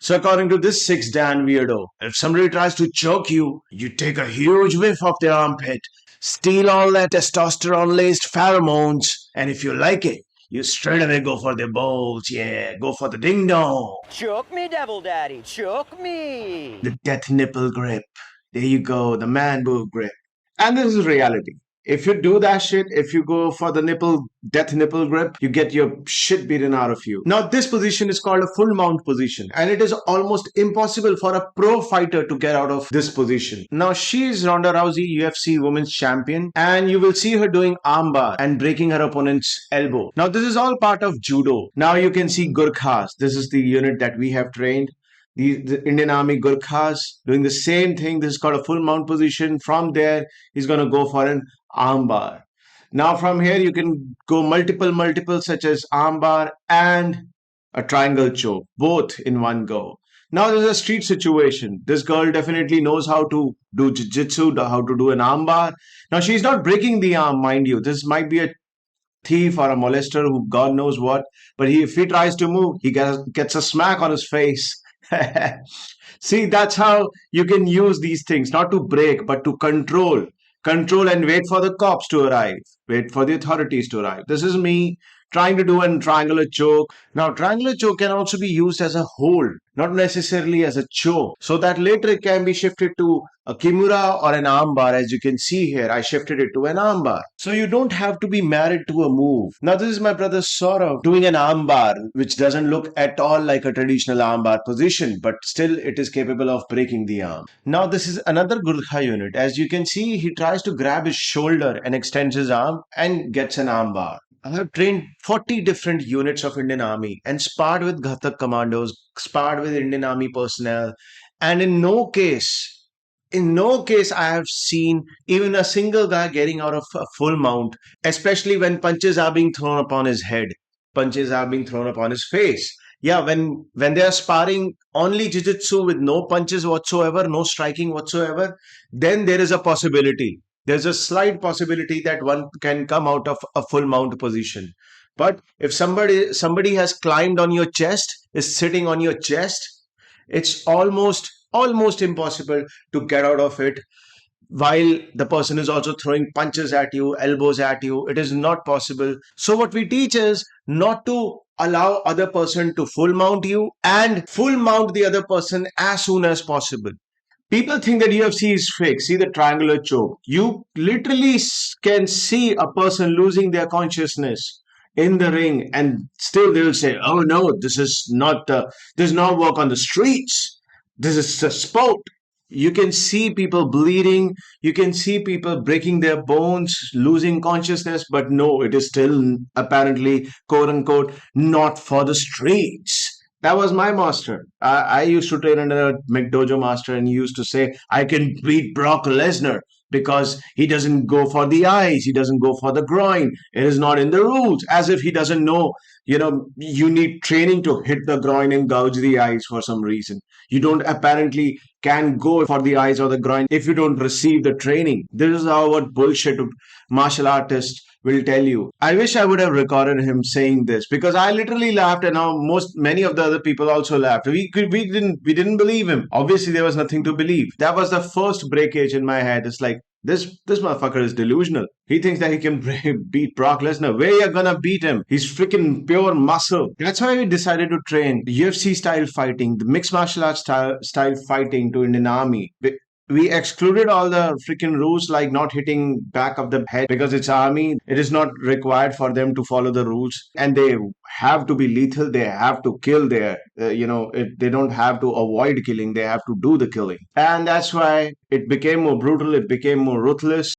So according to this 6 Dan weirdo, if somebody tries to choke you, you take a huge whiff of their armpit, steal all that testosterone-laced pheromones, and if you like it, you straight away go for the balls, yeah, go for the ding-dong. Choke me, devil daddy, choke me. The death nipple grip. There you go, the man boob grip. And this is reality. If you do that shit, if you go for the death nipple grip, you get your shit beaten out of you. Now, this position is called a full mount position, and it is almost impossible for a pro fighter to get out of this position. Now, she is Ronda Rousey, UFC Women's Champion, and you will see her doing armbar and breaking her opponent's elbow. Now, this is all part of judo. Now, you can see Gurkhas. This is the unit that we have trained. The Indian Army Gurkhas doing the same thing. This is called a full mount position. From there, he's going to go for an armbar. Now, from here, you can go multiple, such as armbar and a triangle choke, both in one go. Now, there's a street situation. This girl definitely knows how to do jiu-jitsu, how to do an armbar. Now, she's not breaking the arm, mind you. This might be a thief or a molester who God knows what. But if he tries to move, he gets a smack on his face. See, that's how you can use these things, not to break, but to control. Control and wait for the cops to arrive. Wait for the authorities to arrive. This is me trying to do a triangular choke. Now, triangular choke can also be used as a hold, not necessarily as a choke. So that later it can be shifted to a kimura or an armbar. As you can see here, I shifted it to an armbar. So you don't have to be married to a move. Now, this is my brother Saurav doing an armbar, which doesn't look at all like a traditional armbar position, but still it is capable of breaking the arm. Now, this is another Gurkha unit. As you can see, he tries to grab his shoulder and extends his arm and gets an armbar. I have trained 40 different units of Indian Army and sparred with Ghatak commandos, sparred with Indian Army personnel, and in no case I have seen even a single guy getting out of a full mount, especially when punches are being thrown upon his head, punches are being thrown upon his face. Yeah, when they are sparring only jiu-jitsu with no punches whatsoever, no striking whatsoever, then there is a possibility. There's a slight possibility that one can come out of a full mount position. But if somebody has climbed on your chest, is sitting on your chest, it's almost impossible to get out of it while the person is also throwing punches at you, elbows at you. It is not possible. So what we teach is not to allow other person to full mount you and full mount the other person as soon as possible. People think that UFC is fake. See the triangular choke. You literally can see a person losing their consciousness in the ring, and still they will say, "Oh no, this is not. This does not work on the streets. This is a sport." You can see people bleeding. You can see people breaking their bones, losing consciousness. But no, it is still apparently, quote unquote, not for the streets. That was my master. I used to train under a McDojo master, and he used to say, I can beat Brock Lesnar because he doesn't go for the eyes, he doesn't go for the groin. It is not in the rules. As if he doesn't know, you need training to hit the groin and gouge the eyes for some reason. You don't apparently can go for the eyes or the groin if you don't receive the training. This is how what bullshit martial artists will tell you. I wish I would have recorded him saying this because I literally laughed, and now many of the other people also laughed. We didn't believe him. Obviously, there was nothing to believe. That was the first breakage in my head. It's like this motherfucker is delusional. He thinks that he can beat Brock Lesnar. Where you gonna beat him? He's freaking pure muscle. That's why we decided to train UFC style fighting, the mixed martial arts style fighting to Indian Army. We excluded all the freaking rules like not hitting back of the head because it's army. It is not required for them to follow the rules, and they have to be lethal. They have to kill their, they don't have to avoid killing. They have to do the killing. And that's why it became more brutal. It became more ruthless.